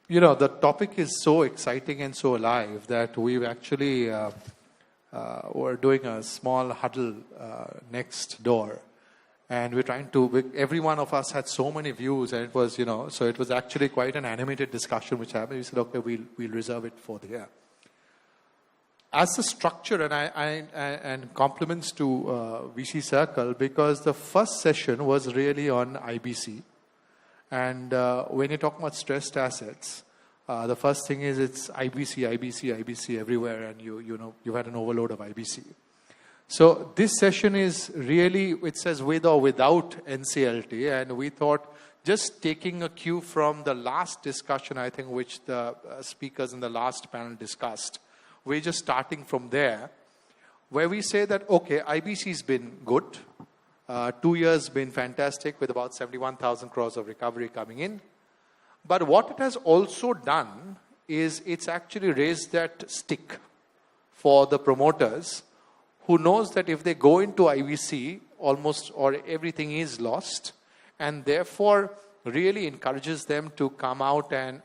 You know, the topic is so exciting and so alive that we've actually were doing a small huddle next door. And we're trying to, every one of us had so many views, and it was, you know, so it was actually quite an animated discussion which happened. We said, okay, we'll reserve it for the year. As the structure, and compliments to VC Circle, because the first session was really on IBC. And when you talk about stressed assets, the first thing is it's IBC everywhere, and you had an overload of IBC. So this session is really, it says with or without NCLT, and we thought just taking a cue from the last discussion, I think, which the speakers in the last panel discussed, we're just starting from there, where we say that, okay, IBC's been good. 2 years been fantastic with about 71,000 crores of recovery coming in. But what it has also done is it's actually raised that stick for the promoters who knows that if they go into IBC, almost or everything is lost, and therefore really encourages them to come out and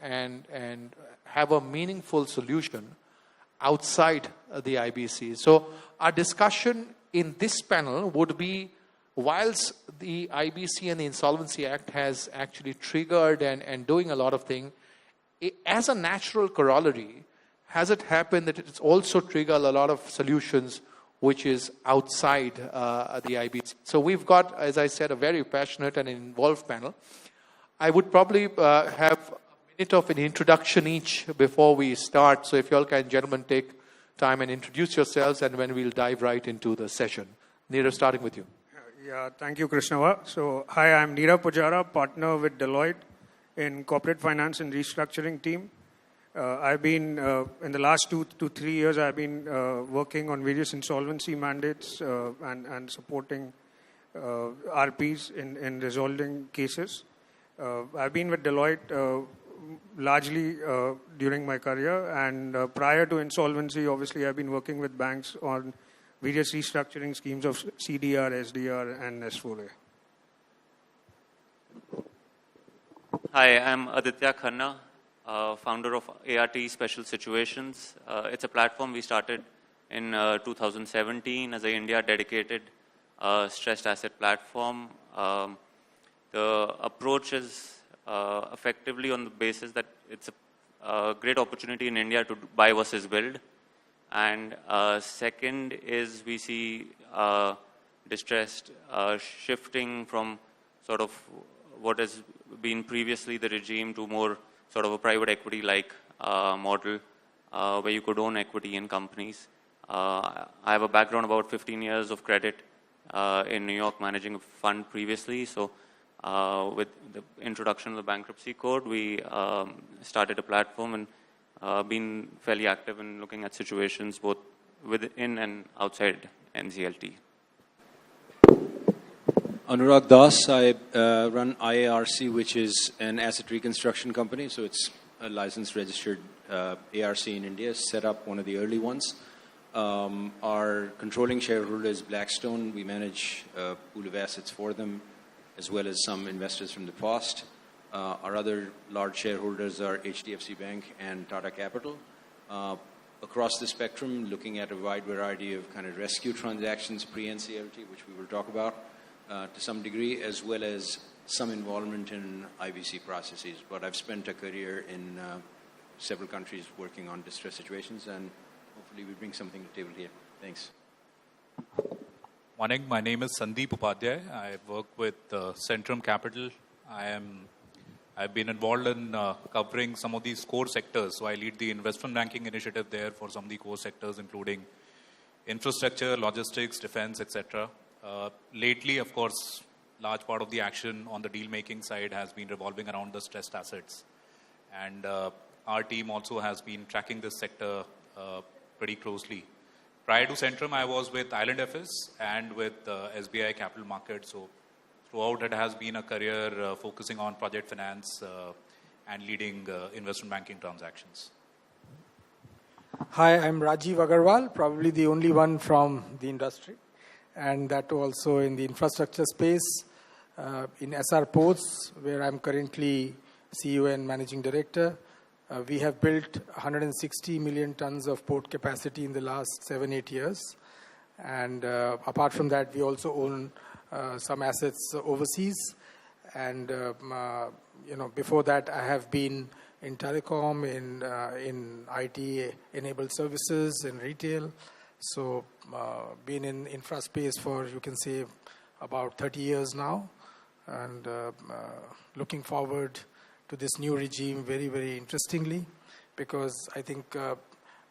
have a meaningful solution outside the IBC. So our discussion in this panel would be, whilst the IBC and the Insolvency Act has actually triggered and doing a lot of things, as a natural corollary, has it happened that it's also triggered a lot of solutions which is outside the IBC? So we've got, as I said, a very passionate and involved panel. I would probably have a minute of an introduction each before we start. So if you all can, gentlemen, take time and introduce yourselves, and then we'll dive right into the session. Neerav, starting with you. Yeah, thank you, Krishnava. So, hi, I'm Neerav Pujara, partner with Deloitte in Corporate Finance and Restructuring team. I've been, in the last 2 to 3 years, I've been working on various insolvency mandates and supporting RPs in resolving cases. I've been with Deloitte largely during my career, and prior to insolvency, obviously, I've been working with banks on various restructuring schemes of CDR, SDR, and S4A. Hi, I'm Aditya Khanna, founder of ART Special Situations. It's a platform we started in 2017 as an India-dedicated stressed asset platform. The approach is effectively on the basis that it's a great opportunity in India to buy versus build. And second is we see distressed shifting from sort of what has been previously the regime to more sort of a private equity-like model where you could own equity in companies. I have a background about 15 years of credit in New York managing a fund previously. So with the introduction of the bankruptcy code, we started a platform and been fairly active in looking at situations both within and outside NCLT. Anurag Das, I run IARC, which is an asset reconstruction company. So it's a licensed, registered ARC in India, set up one of the early ones. Our controlling shareholder is Blackstone. We manage a pool of assets for them, as well as some investors from the past. Our other large shareholders are HDFC Bank and Tata Capital. Across the spectrum, looking at a wide variety of kind of rescue transactions, pre-NCLT, which we will talk about to some degree, as well as some involvement in IBC processes. But I've spent a career in several countries working on distress situations, and hopefully we bring something to the table here. Thanks. Morning, my name is Sandeep Upadhyay. I work with Centrum Capital. I've been involved in covering some of these core sectors. So I lead the investment banking initiative there for some of the core sectors, including infrastructure, logistics, defense, etc. Lately, of course, large part of the action on the deal-making side has been revolving around the stressed assets. And our team also has been tracking this sector pretty closely. Prior to Centrum, I was with Island FS and with SBI Capital Markets. So throughout, it has been a career focusing on project finance and leading investment banking transactions. Hi, I'm Rajiv Agarwal, probably the only one from the industry, and that also in the infrastructure space, in SR Ports, where I'm currently CEO and Managing Director. We have built 160 million tons of port capacity in the last 7-8 years. And apart from that, we also own some assets overseas. And before that, I have been in telecom, in IT-enabled services, in retail. So been in infra space for, you can say, about 30 years now. And looking forward to this new regime very, very interestingly, because I think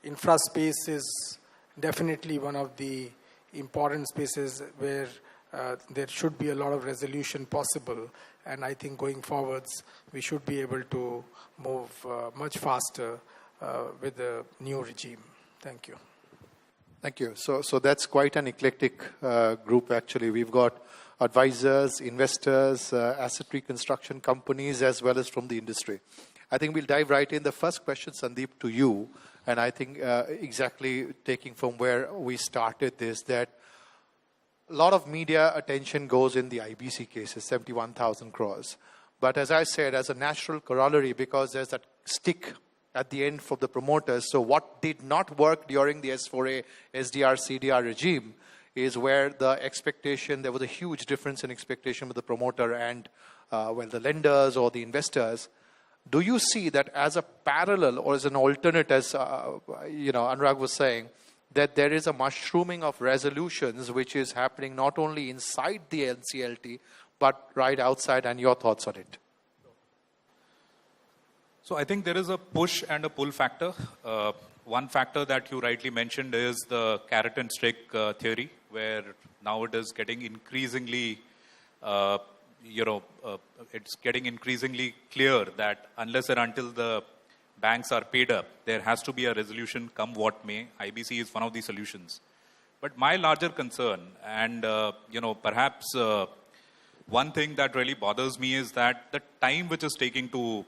infra space is definitely one of the important spaces where there should be a lot of resolution possible. And I think going forwards, we should be able to move much faster with the new regime. Thank you. Thank you. So that's quite an eclectic group, actually. We've got advisors, investors, asset reconstruction companies, as well as from the industry. I think we'll dive right in. The first question, Sandeep, to you, and I think exactly taking from where we started this, that a lot of media attention goes in the IBC cases, 71,000 crores. But as I said, as a natural corollary, because there's that stick at the end for the promoters, so what did not work during the S4A, SDR, CDR regime is where the expectation, there was a huge difference in expectation with the promoter and the lenders or the investors. Do you see that as a parallel or as an alternate, as Anurag was saying, that there is a mushrooming of resolutions which is happening not only inside the NCLT, but right outside, and your thoughts on it? So I think there is a push and a pull factor. One factor that you rightly mentioned is the carrot and stick theory, where now it is getting increasingly, it's getting increasingly clear that unless and until the banks are paid up, there has to be a resolution come what may. IBC is one of the solutions. But my larger concern, and perhaps one thing that really bothers me is that the time which is taking to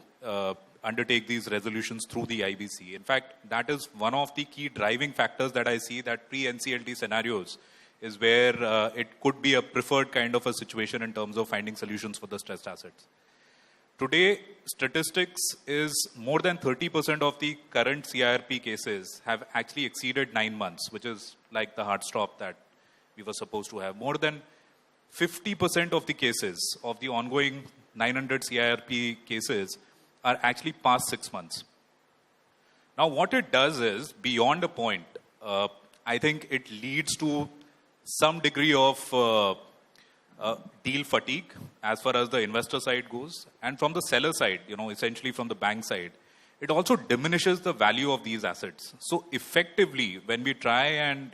undertake these resolutions through the IBC. In fact, that is one of the key driving factors that I see, that pre-NCLT scenarios is where it could be a preferred kind of a situation in terms of finding solutions for the stressed assets. Today, statistics is more than 30% of the current CIRP cases have actually exceeded 9 months, which is like the hard stop that we were supposed to have. More than 50% of the cases of the ongoing 900 CIRP cases are actually past 6 months. Now, what it does is, beyond a point, I think it leads to some degree of deal fatigue as far as the investor side goes. And from the seller side, essentially from the bank side, it also diminishes the value of these assets. So effectively, when we try and,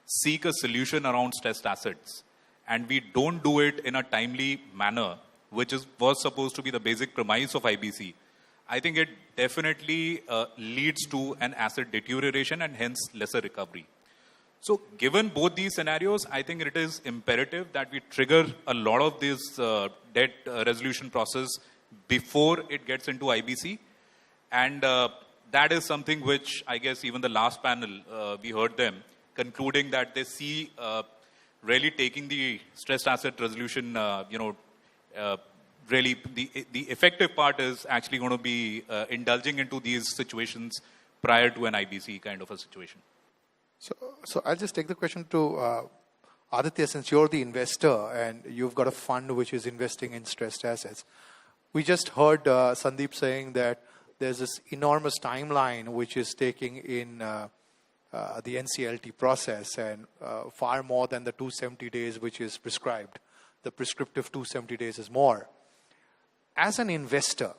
seek a solution around stressed assets, and we don't do it in a timely manner, which was supposed to be the basic premise of IBC, I think it definitely leads to an asset deterioration and hence lesser recovery. So given both these scenarios, I think it is imperative that we trigger a lot of this debt resolution process before it gets into IBC. And that is something which I guess even the last panel, we heard them concluding that they see really taking the stressed asset resolution, really the effective part is actually going to be indulging into these situations prior to an IBC kind of a situation. So I'll just take the question to Aditya, since you're the investor and you've got a fund which is investing in stressed assets. We just heard Sandeep saying that there's this enormous timeline which is taking in the NCLT process, and far more than the 270 days which is prescribed. The prescriptive 270 days is more. As an investor,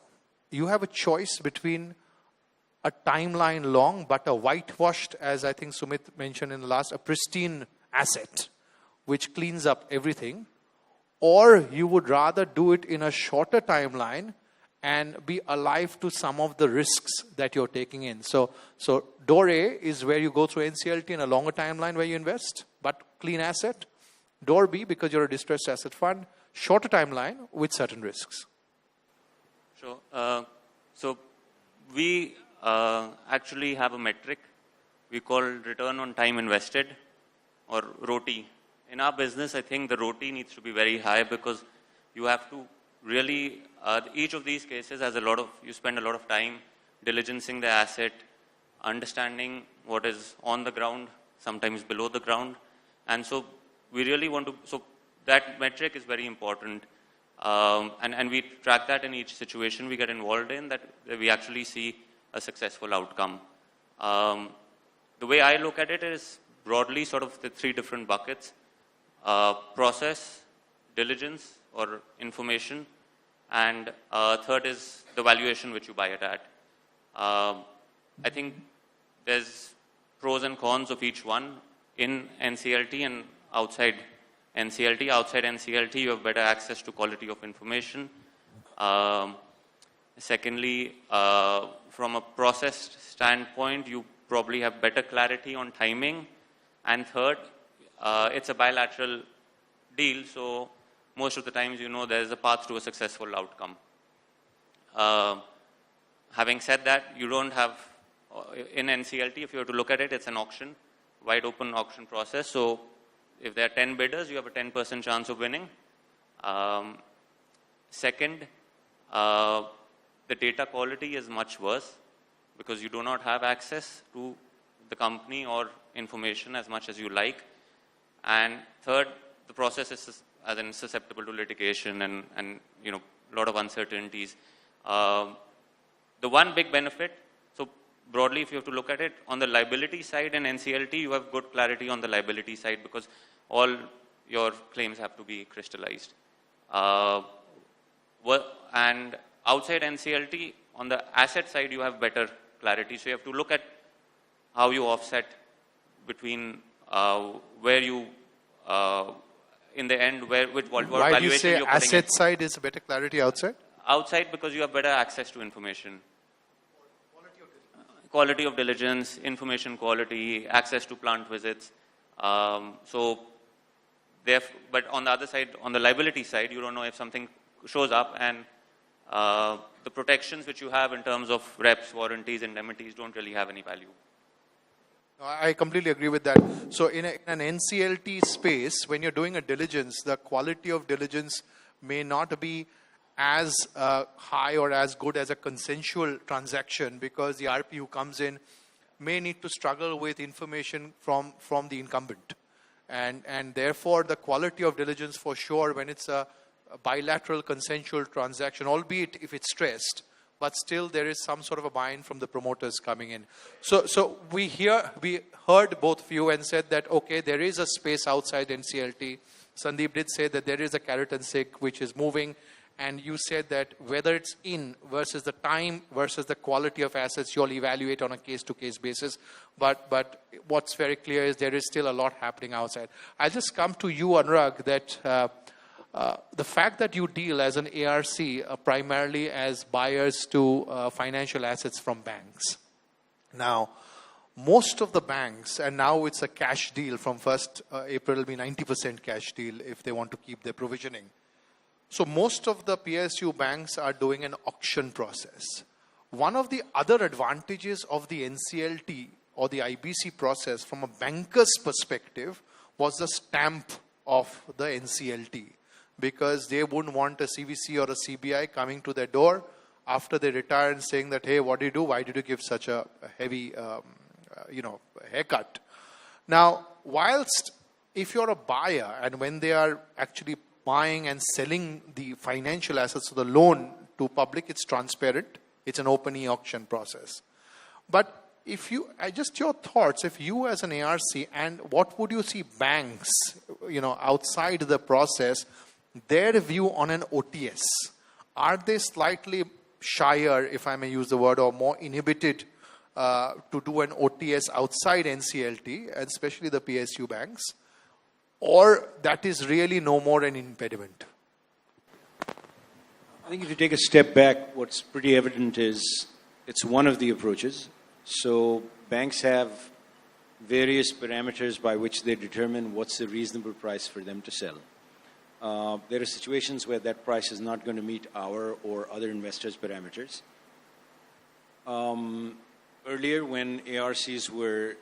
you have a choice between a timeline long but a whitewashed, as I think Sumit mentioned in the last, a pristine asset which cleans up everything, or you would rather do it in a shorter timeline and be alive to some of the risks that you're taking in. So door A is where you go through NCLT in a longer timeline where you invest, but clean asset. Door B, because you're a distressed asset fund, shorter timeline with certain risks. Sure. So we actually have a metric we call return on time invested, or ROTI. In our business, I think the ROTI needs to be very high because you have to really, each of these cases has you spend a lot of time diligencing the asset, understanding what is on the ground, sometimes below the ground. And so we really want to, so that metric is very important. And we track that in each situation we get involved in, that we actually see a successful outcome. The way I look at it is broadly sort of the three different buckets: process, diligence, or information, and third is the valuation which you buy it at. I think there's pros and cons of each one in NCLT and outside NCLT. Outside NCLT, you have better access to quality of information. Secondly, from a process standpoint, you probably have better clarity on timing. And third, it's a bilateral deal, so most of the times there's a path to a successful outcome. Having said that, you don't have, in NCLT, if you were to look at it, it's an auction, wide open auction process. So if there are 10 bidders, you have a 10% chance of winning. Second, the data quality is much worse because you do not have access to the company or information as much as you like. And third, the process is susceptible to litigation and a lot of uncertainties. The one big benefit, so broadly if you have to look at it, on the liability side in NCLT, you have good clarity on the liability side because all your claims have to be crystallized. And outside NCLT, on the asset side, you have better clarity. So you have to look at how you offset between where you, in the end, what valuation Why do you say you're putting asset in. side is better clarity outside? Outside because you have better access to information. Quality of diligence, information quality, access to plant visits. But on the other side, on the liability side, you don't know if something shows up, and the protections which you have in terms of reps, warranties, indemnities don't really have any value. I completely agree with that. So in an NCLT space, when you're doing a diligence, the quality of diligence may not be as high or as good as a consensual transaction because the RP who comes in may need to struggle with information from the incumbent. And therefore, the quality of diligence for sure when it's a bilateral consensual transaction, albeit if it's stressed, but still there is some sort of a buy-in from the promoters coming in. So we heard both of you and said that, okay, there is a space outside NCLT. Sandeep did say that there is a carrot and stick which is moving. And you said that whether it's in versus the time versus the quality of assets, you'll evaluate on a case-to-case basis. But what's very clear is there is still a lot happening outside. I'll just come to you, Anurag, that the fact that you deal as an ARC primarily as buyers to financial assets from banks. Now, most of the banks, and now it's a cash deal from 1st April, will be 90% cash deal if they want to keep their provisioning. So most of the PSU banks are doing an auction process. One of the other advantages of the NCLT or the IBC process from a banker's perspective was the stamp of the NCLT, because they wouldn't want a CVC or a CBI coming to their door after they retire and saying that, hey, what do you do? Why did you give such a heavy haircut? Now, whilst if you're a buyer and when they are actually buying and selling the financial assets of the loan to public, it's transparent. It's an open e-auction process. But if you, just your thoughts, if you as an ARC, and what would you see banks, outside the process, their view on an OTS? Are they slightly shyer, if I may use the word, or more inhibited to do an OTS outside NCLT, especially the PSU banks? Or that is really no more an impediment? I think if you take a step back, what's pretty evident is it's one of the approaches. So banks have various parameters by which they determine what's a reasonable price for them to sell. There are situations where that price is not going to meet our or other investors' parameters. Earlier, when ARCs were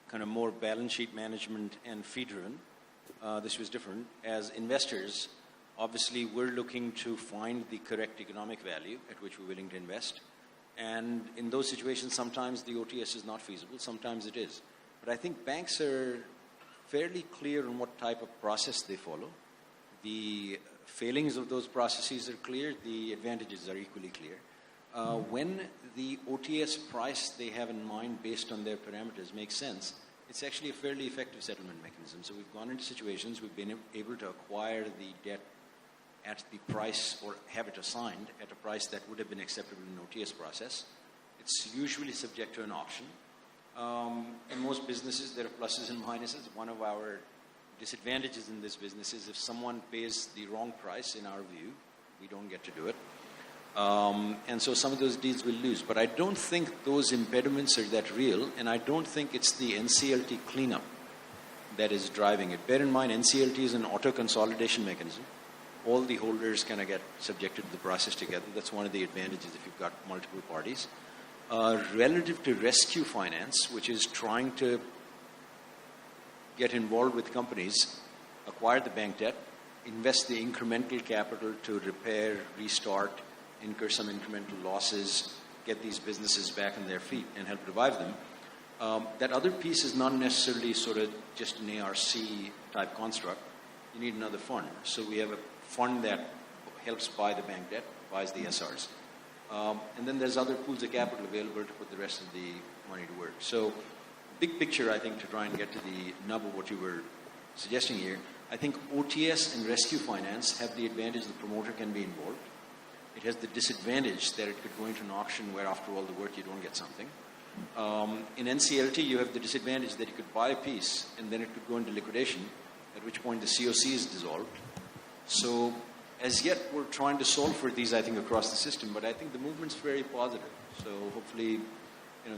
kind of more balance sheet management and fee-driven. This was different. As investors, obviously, we're looking to find the correct economic value at which we're willing to invest. And in those situations, sometimes the OTS is not feasible, sometimes it is. But I think banks are fairly clear on what type of process they follow. The failings of those processes are clear, the advantages are equally clear. When the OTS price they have in mind based on their parameters makes sense, it's actually a fairly effective settlement mechanism. So we've gone into situations, we've been able to acquire the debt at the price or have it assigned at a price that would have been acceptable in an OTS process. It's usually subject to an auction. In most businesses, there are pluses and minuses. One of our disadvantages in this business is if someone pays the wrong price, in our view, we don't get to do it. And so some of those deals will lose. But I don't think those impediments are that real, and I don't think it's the NCLT cleanup that is driving it. Bear in mind, NCLT is an auto-consolidation mechanism. All the holders kind of get subjected to the process together. That's one of the advantages if you've got multiple parties. Relative to rescue finance, which is trying to get involved with companies, acquire the bank debt, invest the incremental capital to repair, restart, incur some incremental losses, get these businesses back on their feet and help revive them. That other piece is not necessarily sort of just an ARC type construct. You need another fund. So we have a fund that helps buy the bank debt, buys the SRs. And then there's other pools of capital available to put the rest of the money to work. So big picture, I think, to try and get to the nub of what you were suggesting here, I think OTS and rescue finance have the advantage the promoter can be involved. It has the disadvantage that it could go into an auction where after all the work you don't get something. In NCLT, you have the disadvantage that you could buy a piece and then it could go into liquidation, at which point the COC is dissolved. So as yet, we're trying to solve for these, I think, across the system, but I think the movement's very positive. So hopefully,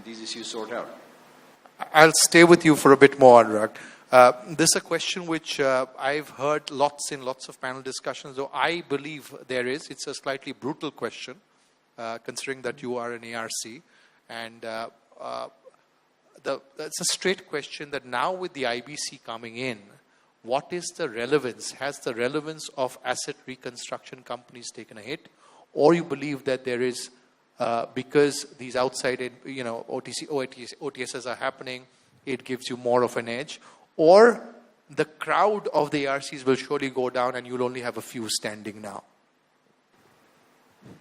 these issues sort out. I'll stay with you for a bit more, Anurag. This is a question which I've heard lots in lots of panel discussions, though I believe there is. It's a slightly brutal question, considering that you are an ARC. And it's a straight question that now with the IBC coming in, what is the relevance? Has the relevance of asset reconstruction companies taken a hit? Or you believe that there is, because these outside, OTSs are happening, it gives you more of an edge? Or the crowd of the ARCs will surely go down and you'll only have a few standing now?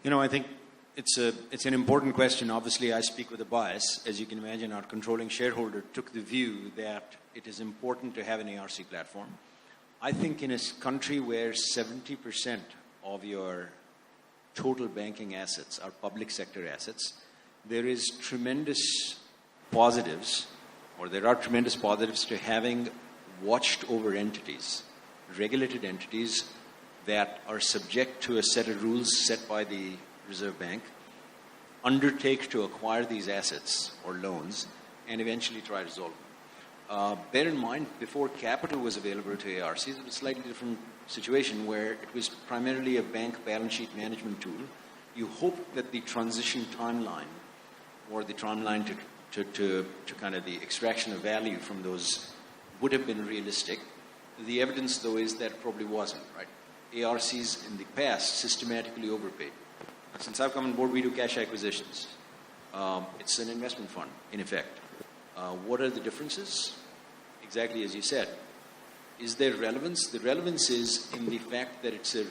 I think it's an important question. Obviously, I speak with a bias. As you can imagine, our controlling shareholder took the view that it is important to have an ARC platform. I think in a country where 70% of your total banking assets are public sector assets, there are tremendous positives to having watched over entities, regulated entities that are subject to a set of rules set by the Reserve Bank, undertake to acquire these assets or loans and eventually try to resolve them. Bear in mind, before capital was available to ARCs, it was a slightly different situation where it was primarily a bank balance sheet management tool. You hope that the transition timeline or the timeline to kind of the extraction of value from those would have been realistic. The evidence, though, is that it probably wasn't, right? ARCs in the past systematically overpaid. Since I've come on board, we do cash acquisitions. It's an investment fund, in effect. What are the differences? Exactly as you said. Is there relevance? The relevance is in the fact that it's a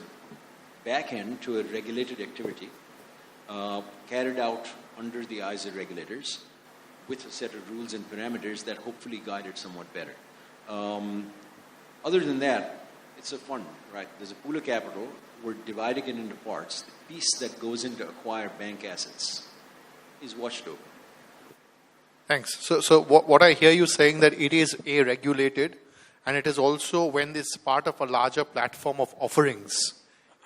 back end to a regulated activity carried out under the eyes of regulators with a set of rules and parameters that hopefully guide it somewhat better. Other than that, it's a fund, right? There's a pool of capital. We're dividing it into parts. The piece that goes in to acquire bank assets is watched over. Thanks. So what I hear you saying that it is regulated, and it is also when it's part of a larger platform of offerings,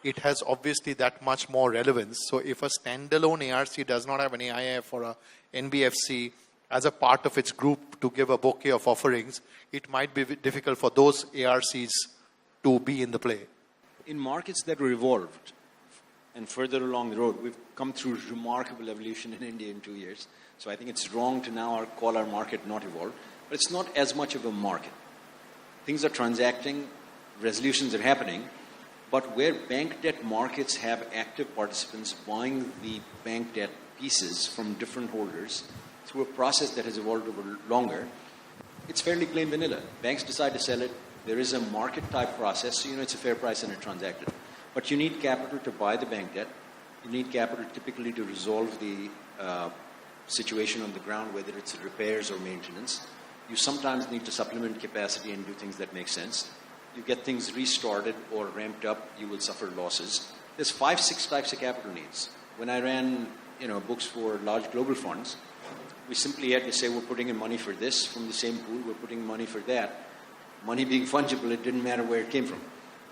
it has obviously that much more relevance. So if a standalone ARC does not have an AIF or a NBFC as a part of its group to give a bouquet of offerings, it might be difficult for those ARCs to be in the play. In markets that were evolved and further along the road, we've come through remarkable evolution in India in 2 years. So I think it's wrong to now call our market not evolved. but it's not as much of a market. Things are transacting, resolutions are happening, but where bank debt markets have active participants buying the bank debt pieces from different holders through a process that has evolved over longer, it's fairly plain vanilla. Banks decide to sell it. There is a market type process, so it's a fair price and it's transacted. But you need capital to buy the bank debt. You need capital typically to resolve the situation on the ground, whether it's repairs or maintenance. You sometimes need to supplement capacity and do things that make sense. You get things restarted or ramped up, you will suffer losses. There's 5-6 types of capital needs. When I ran books for large global funds, we simply had to say we're putting in money for this from the same pool, we're putting money for that. Money being fungible, it didn't matter where it came from.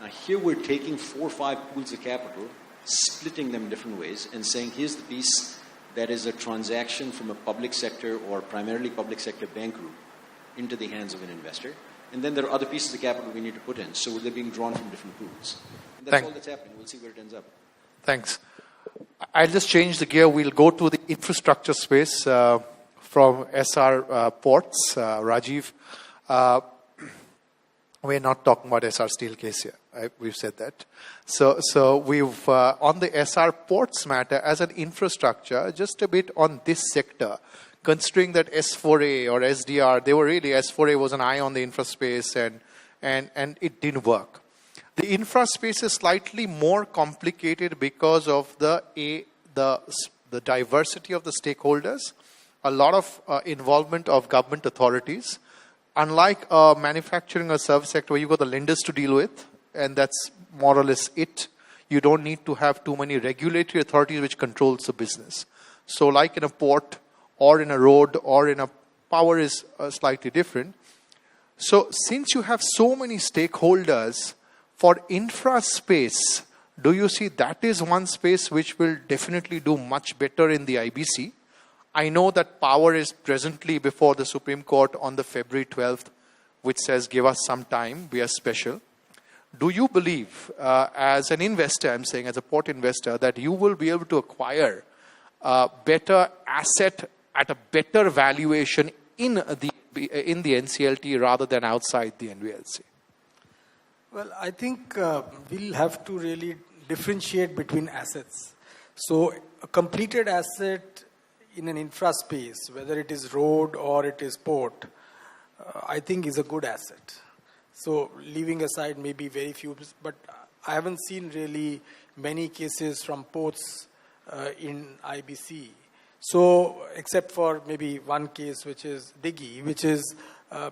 Now here we're taking 4 or 5 pools of capital, splitting them different ways, and saying here's the piece that is a transaction from a public sector or primarily public sector bank group into the hands of an investor. And then there are other pieces of capital we need to put in. So they're being drawn from different pools. And that's all that's happening. We'll see where it ends up. Thanks. I'll just change the gear. We'll go to the infrastructure space from SR Ports. Rajiv, we're not talking about SR Steel case here. We've said that. So we've, on the SR Ports matter as an infrastructure, just a bit on this sector, considering that S4A or SDR, they were really, S4A was an eye on the infra space and it didn't work. The infra space is slightly more complicated because of the diversity of the stakeholders, a lot of involvement of government authorities. Unlike manufacturing or service sector where you've got the lenders to deal with, and that's more or less it, you don't need to have too many regulatory authorities which controls the business. So like in a port or in a road or in a power is slightly different. So since you have so many stakeholders for infra space, do you see that is one space which will definitely do much better in the IBC? I know that power is presently before the Supreme Court on the February 12th, which says give us some time, we are special. Do you believe, as an investor, I'm saying as a port investor, that you will be able to acquire a better asset at a better valuation in the NCLT rather than outside the NVLC? Well, I think we'll have to really differentiate between assets. So a completed asset in an infra space, whether it is road or it is port, I think is a good asset. So leaving aside maybe very few, but I haven't seen really many cases from ports in IBC. So except for maybe one case, which is Diggy, which is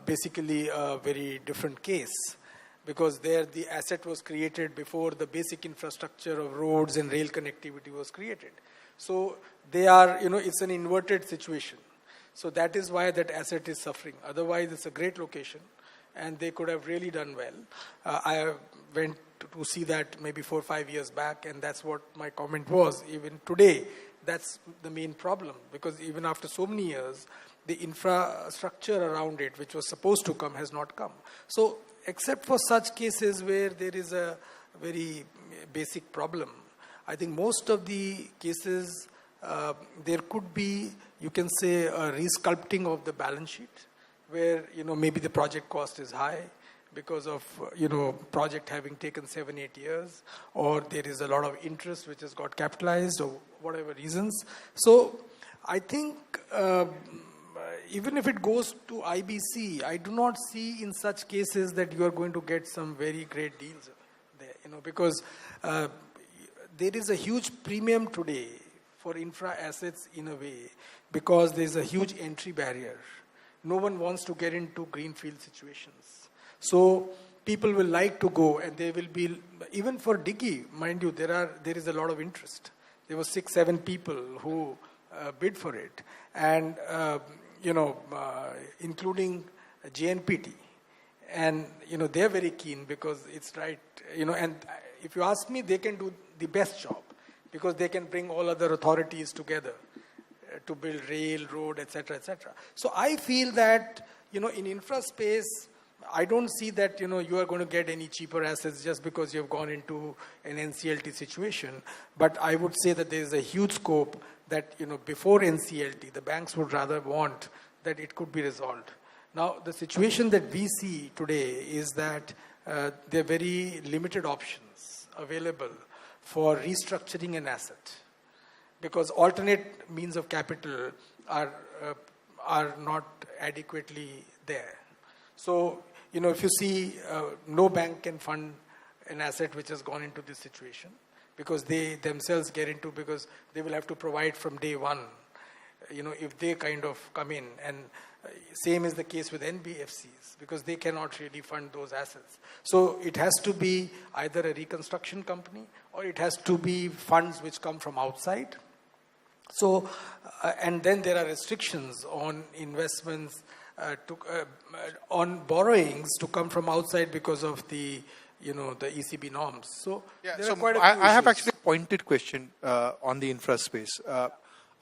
basically a very different case, because there the asset was created before the basic infrastructure of roads and rail connectivity was created. So they are, it's an inverted situation. So that is why that asset is suffering. Otherwise, it's a great location and they could have really done well. I went to see that maybe 4 or 5 years back, and that's what my comment was. Even today, that's the main problem, because even after so many years, the infrastructure around it, which was supposed to come, has not come. So except for such cases where there is a very basic problem, I think most of the cases, there could be, you can say, a resculpting of the balance sheet, where, maybe the project cost is high because of, project having taken 7-8 years, or there is a lot of interest which has got capitalized, or whatever reasons. So I think even if it goes to IBC, I do not see in such cases that you are going to get some very great deals there, because there is a huge premium today for infra assets in a way, because there is a huge entry barrier. No one wants to get into greenfield situations. So people will like to go, and they will be, even for Diggy, mind you, there is a lot of interest. There were 6-7 people who bid for it, and including JNPT. And, they're very keen because it's right, and if you ask me, they can do the best job because they can bring all other authorities together to build rail, road, etc., etc. So I feel that, in infra space, I don't see that, you are going to get any cheaper assets just because you have gone into an NCLT situation. But I would say that there is a huge scope that, before NCLT, the banks would rather want that it could be resolved. Now, the situation that we see today is that there are very limited options available for restructuring an asset, because alternate means of capital are not adequately there. So, if you see, no bank can fund an asset which has gone into this situation, because they themselves get into, because they will have to provide from day one, if they kind of come in. And same is the case with NBFCs, because they cannot really fund those assets. So it has to be either a reconstruction company, or it has to be funds which come from outside. So, and then there are restrictions on investments, on borrowings to come from outside because of the ECB norms. So, there are quite a few I have issues. actually a pointed question on the infra space.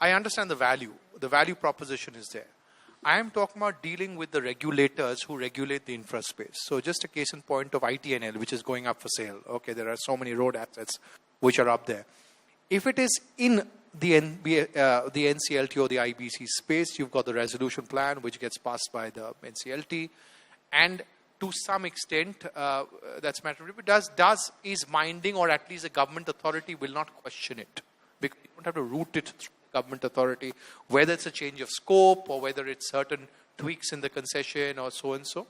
I understand the value proposition is there. I am talking about dealing with the regulators who regulate the infra space. So just a case in point of ITNL, which is going up for sale. Okay, there are so many road assets which are up there. If it is in the NCLT or the IBC space, you've got the resolution plan which gets passed by the NCLT, and to some extent, that's matter. Is minding, or at least the government authority will not question it, because you don't have to root it through government authority, whether it's a change of scope or whether it's certain tweaks in the concession or so and so.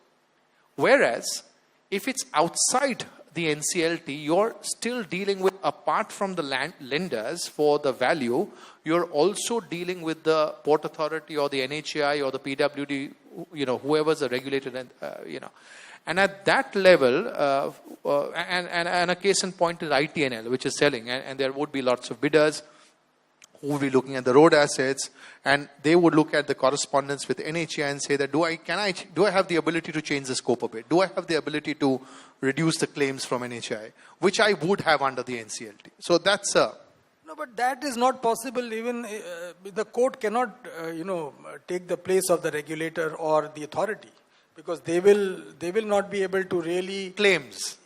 Whereas, if it's outside the NCLT, you're still dealing with, apart from the lenders for the value, you're also dealing with the Port Authority or the NHAI or the PWD, whoever's the regulated, And at that level, and a case in point is ITNL, which is selling, and there would be lots of bidders who will be looking at the road assets, and they would look at the correspondence with NHAI and say that do I have the ability to change the scope of it? Do I have the ability to reduce the claims from NHAI, which I would have under the NCLT? So that's No, but that is not possible. Even the court cannot, take the place of the regulator or the authority, because they will not be able to really claims.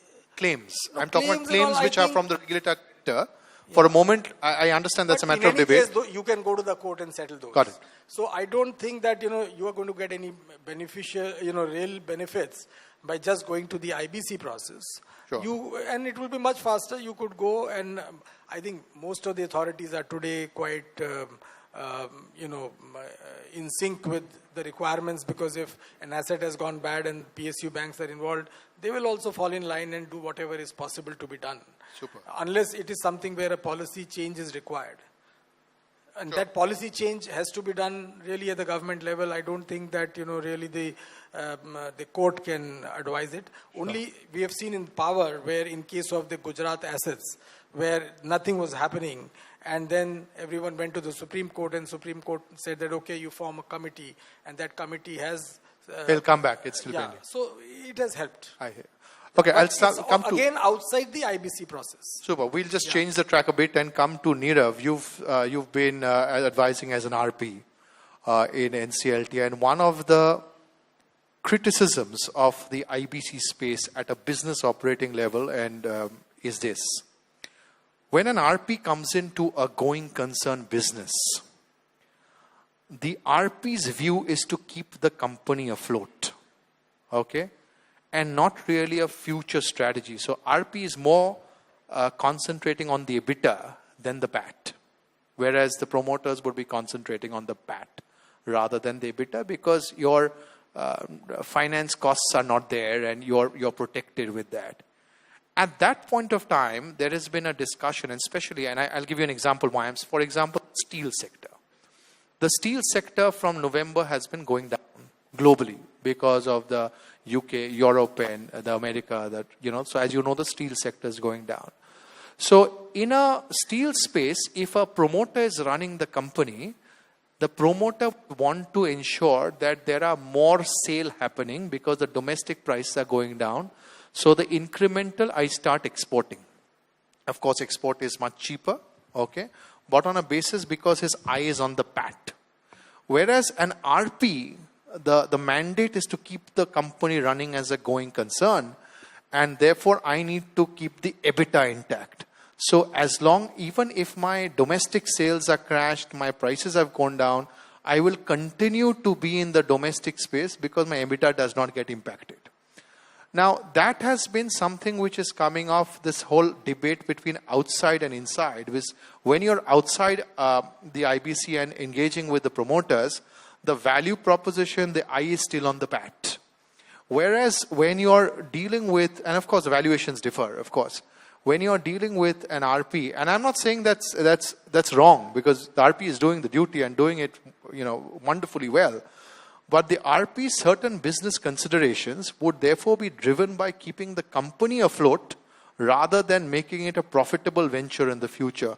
No, I'm talking about claims and all, claims I which are think- from the regulator. For a moment, I understand that's But a matter in of any debate. case, you can go to the court and settle those. Got it. So I don't think that you are going to get any beneficial, real benefits by just going to the IBC process. Sure. And it will be much faster. You could go, and I think most of the authorities are today quite in sync with the requirements, because if an asset has gone bad and PSU banks are involved, they will also fall in line and do whatever is possible to be done. Super. Unless it is something where a policy change is required. And that policy change has to be done really at the government level. I don't think that, really the court can advise it. Only we have seen in power where in case of the Gujarat assets, where nothing was happening, and then everyone went to the Supreme Court, and Supreme Court said that, okay, you form a committee, and that committee has... They'll come back. It's still yeah, pending. so it has helped. I hear. Okay, But I'll come to... again, outside the IBC process. Super. We'll just change the track a bit and come to Nirav. You've been advising as an RP in NCLT, and one of the criticisms of the IBC space at a business operating level is this. When an RP comes into a going concern business, the RP's view is to keep the company afloat. Okay? And not really a future strategy. So RP is more concentrating on the EBITDA than the PAT. Whereas the promoters would be concentrating on the PAT rather than the EBITDA, because your finance costs are not there and you're protected with that. At that point of time, there has been a discussion, and especially, and I'll give you an example why. For example, steel sector. The steel sector from November has been going down globally because of the UK, Europe, and the America. So as you know, the steel sector is going down. So in a steel space, if a promoter is running the company, the promoter want to ensure that there are more sale happening because the domestic prices are going down. So the incremental, I start exporting. Of course, export is much cheaper, okay? But on a basis because his eye is on the PAT. Whereas an RP, the mandate is to keep the company running as a going concern, and therefore I need to keep the EBITDA intact. So even if my domestic sales are crashed, my prices have gone down, I will continue to be in the domestic space because my EBITDA does not get impacted. Now, that has been something which is coming off this whole debate between outside and inside. Which when you're outside the IBC and engaging with the promoters, the value proposition, the eye is still on the bat. Whereas when you're dealing with, and of course the valuations differ, of course. When you're dealing with an RP, and I'm not saying that's wrong, because the RP is doing the duty and doing it, wonderfully well. But the RP, certain business considerations would therefore be driven by keeping the company afloat rather than making it a profitable venture in the future.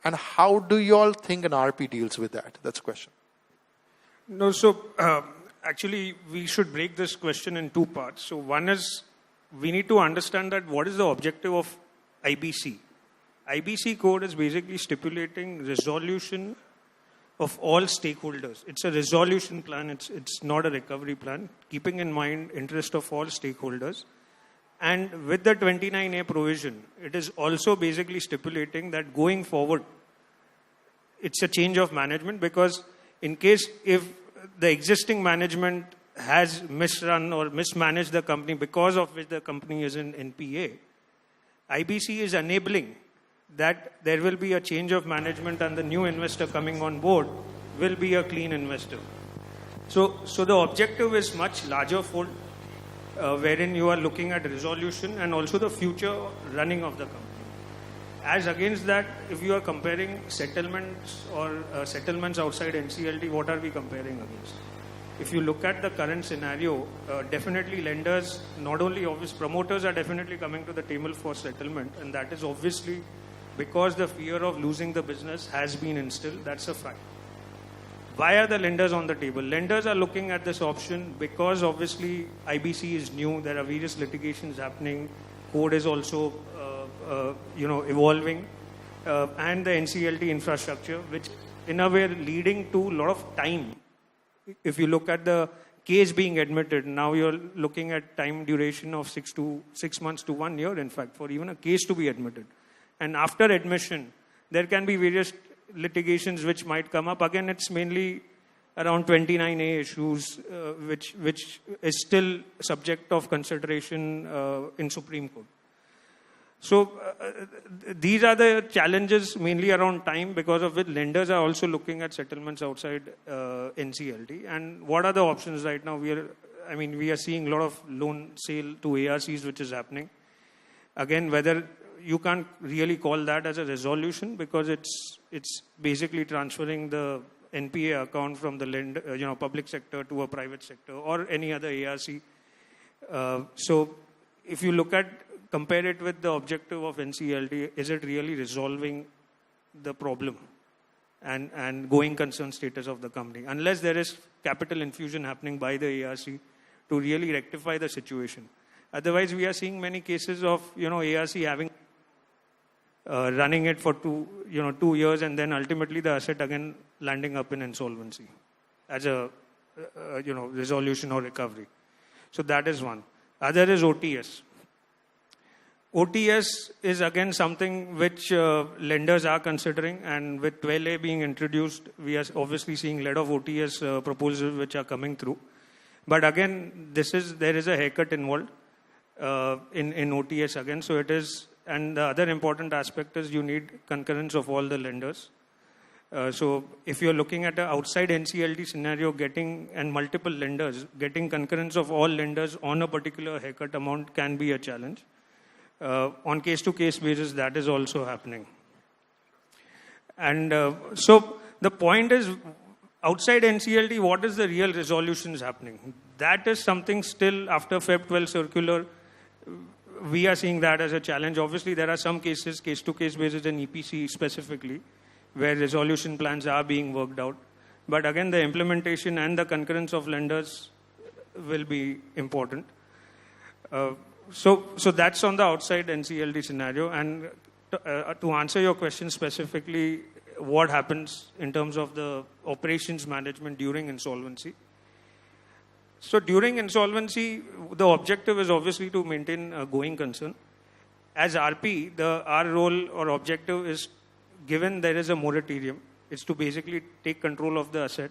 And how do you all think an RP deals with that? That's a question. No, so actually we should break this question in two parts. So one is, we need to understand that what is the objective of IBC. IBC code is basically stipulating resolution of all stakeholders. It's a resolution plan. It's not a recovery plan, keeping in mind interest of all stakeholders. And with the 29A provision, it is also basically stipulating that going forward, it's a change of management, because in case if the existing management has misrun or mismanaged the company, because of which the company is in NPA, IBC is enabling that there will be a change of management and the new investor coming on board will be a clean investor. So the objective is much larger fold, wherein you are looking at resolution and also the future running of the company. As against that, if you are comparing settlements or settlements outside NCLT, what are we comparing against? If you look at the current scenario, definitely lenders, not only obvious, promoters are definitely coming to the table for settlement, and that is obviously because the fear of losing the business has been instilled. That's a fact. Why are the lenders on the table? Lenders are looking at this option because obviously IBC is new. There are various litigations happening. Code is also evolving, and the NCLT infrastructure, which in a way leading to a lot of time. If you look at the case being admitted, now you're looking at time duration of 6 months to 1 year, in fact, for even a case to be admitted. And after admission, there can be various litigations which might come up. Again, it's mainly around 29A issues, which is still subject of consideration in Supreme Court. So these are the challenges mainly around time, because of which lenders are also looking at settlements outside NCLT. And what are the options right now? We are seeing a lot of loan sale to ARCs which is happening. Again, whether you can't really call that as a resolution, because it's basically transferring the NPA account from the public sector to a private sector or any other ARC. So if you compare it with the objective of NCLT, is it really resolving the problem and going concern status of the company? Unless there is capital infusion happening by the ARC to really rectify the situation. Otherwise, we are seeing many cases of ARC having running it for 2 years, and then ultimately the asset again landing up in insolvency as a resolution or recovery. So that is one. Other is OTS. OTS is again something which lenders are considering, and with 12A being introduced, we are obviously seeing a lot of OTS proposals which are coming through. But again, there is a haircut involved in OTS again. So it is, and the other important aspect is you need concurrence of all the lenders. So if you're looking at an outside NCLT scenario, and multiple lenders, getting concurrence of all lenders on a particular haircut amount can be a challenge. On case-to-case basis, that is also happening. And so the point is, outside NCLT, what is the real resolutions happening? That is something still after Feb 12 circular, we are seeing that as a challenge. Obviously, there are some cases, case-to-case basis in EPC specifically, where resolution plans are being worked out. But again, the implementation and the concurrence of lenders will be important. So that's on the outside NCLT scenario. And to answer your question specifically, what happens in terms of the operations management during insolvency? So during insolvency, the objective is obviously to maintain a going concern. As RP, our role or objective is, given there is a moratorium, is to basically take control of the asset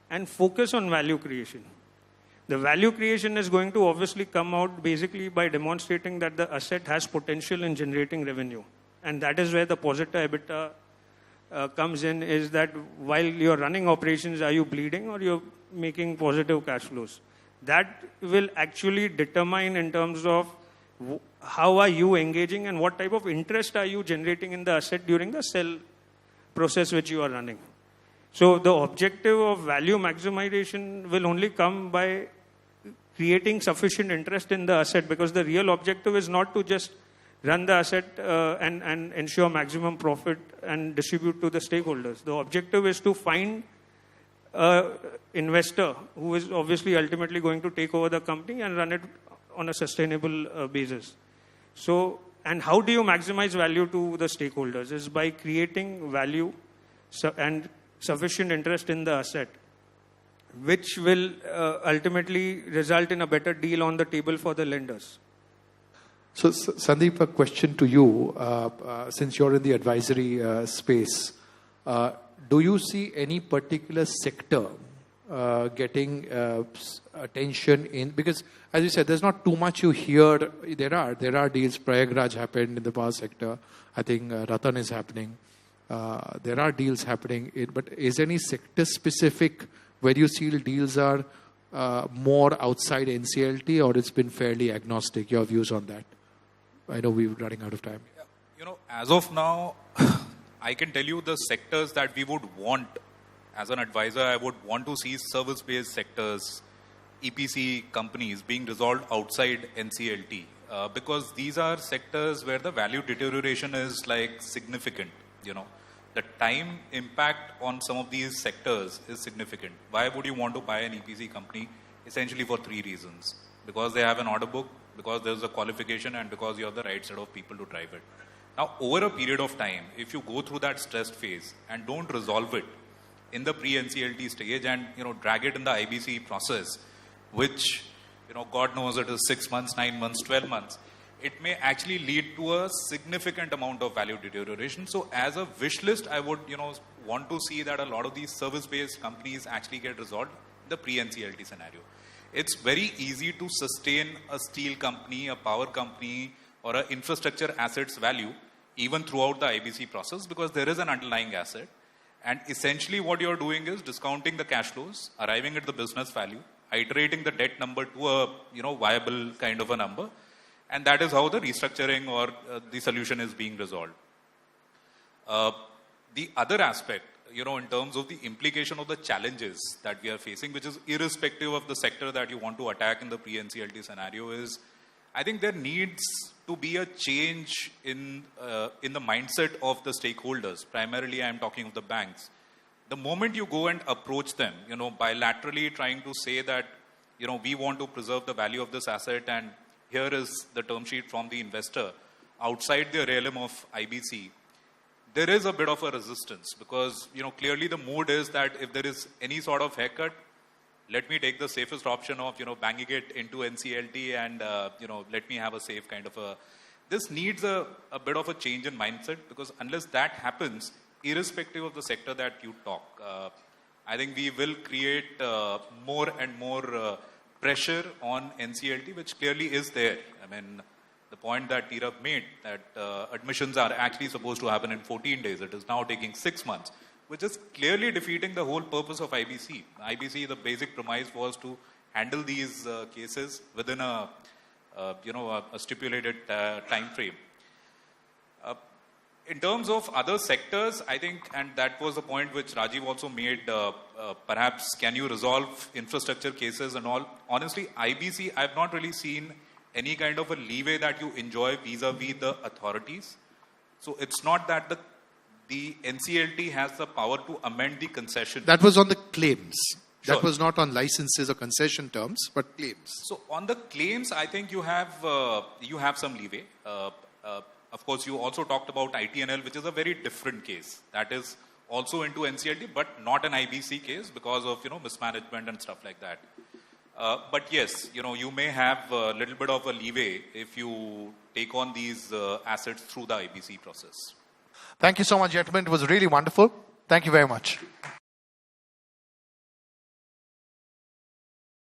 and focus on value creation. The value creation is going to obviously come out basically by demonstrating that the asset has potential in generating revenue. And that is where the positive EBITDA comes in, is that while you're running operations, are you bleeding or you're making positive cash flows? That will actually determine in terms of how are you engaging and what type of interest are you generating in the asset during the sell process which you are running. So the objective of value maximization will only come by creating sufficient interest in the asset, because the real objective is not to just run the asset and ensure maximum profit and distribute to the stakeholders. The objective is to find an investor who is obviously ultimately going to take over the company and run it on a sustainable basis. So, and how do you maximize value to the stakeholders? Is by creating value and sufficient interest in the asset, which will ultimately result in a better deal on the table for the lenders. So, Sandeep, a question to you. Since you're in the advisory space, do you see any particular sector getting attention in? Because, as you said, there's not too much you hear. There are deals. Prayagraj happened in the power sector. I think Ratan is happening. There are deals happening. But is any sector specific where you see deals are more outside NCLT, or it's been fairly agnostic? Your views on that? I know we're running out of time. You know, as of now, I can tell you the sectors that we would want. As an advisor, I would want to see service-based sectors, EPC companies being resolved outside NCLT, because these are sectors where the value deterioration is like significant. You know, the time impact on some of these sectors is significant. Why would you want to buy an EPC company? Essentially for 3 reasons: because they have an order book, because there's a qualification, and because you have the right set of people to drive it. Now, over a period of time, if you go through that stressed phase and don't resolve it in the pre-NCLT stage and, you know, drag it in the IBC process, which, you know, God knows it is 6 months, 9 months, 12 months, it may actually lead to a significant amount of value deterioration. So as a wish list, I would, you know, want to see that a lot of these service-based companies actually get resolved in the pre-NCLT scenario. It's very easy to sustain a steel company, a power company, or an infrastructure assets value even throughout the IBC process, because there is an underlying asset. And essentially what you're doing is discounting the cash flows, arriving at the business value, iterating the debt number to a, you know, viable kind of a number. And that is how the restructuring or the solution is being resolved. The other aspect, you know, in terms of the implication of the challenges that we are facing, which is irrespective of the sector that you want to attack in the pre-NCLT scenario, is I think there needs to be a change in the mindset of the stakeholders. Primarily, I'm talking of the banks. The moment you go and approach them, you know, bilaterally trying to say that, you know, we want to preserve the value of this asset and here is the term sheet from the investor, outside the realm of IBC, there is a bit of a resistance, because, you know, clearly the mood is that if there is any sort of haircut, let me take the safest option of, you know, banging it into NCLT and, you know, let me have a safe kind of a... This needs a bit of a change in mindset, because unless that happens, irrespective of the sector that you talk, I think we will create more and more pressure on NCLT, which clearly is there. I mean, the point that Nirav made, that admissions are actually supposed to happen in 14 days. It is now taking 6 months, which is clearly defeating the whole purpose of IBC. IBC, the basic premise was to handle these cases within a stipulated time frame. In terms of other sectors, I think, and that was the point which Rajiv also made, perhaps can you resolve infrastructure cases and all? Honestly, IBC, I've not really seen any kind of a leeway that you enjoy vis-a-vis the authorities. So it's not that the NCLT has the power to amend the concession. That was on the claims. Sure. That was not on licenses or concession terms, but claims. So on the claims, I think you have some leeway. Of course, you also talked about ITNL, which is a very different case. That is also into NCLT, but not an IBC case because of, you know, mismanagement and stuff like that. But yes, you know, you may have a little bit of a leeway if you take on these assets through the IBC process. Thank you so much, gentlemen. It was really wonderful. Thank you very much.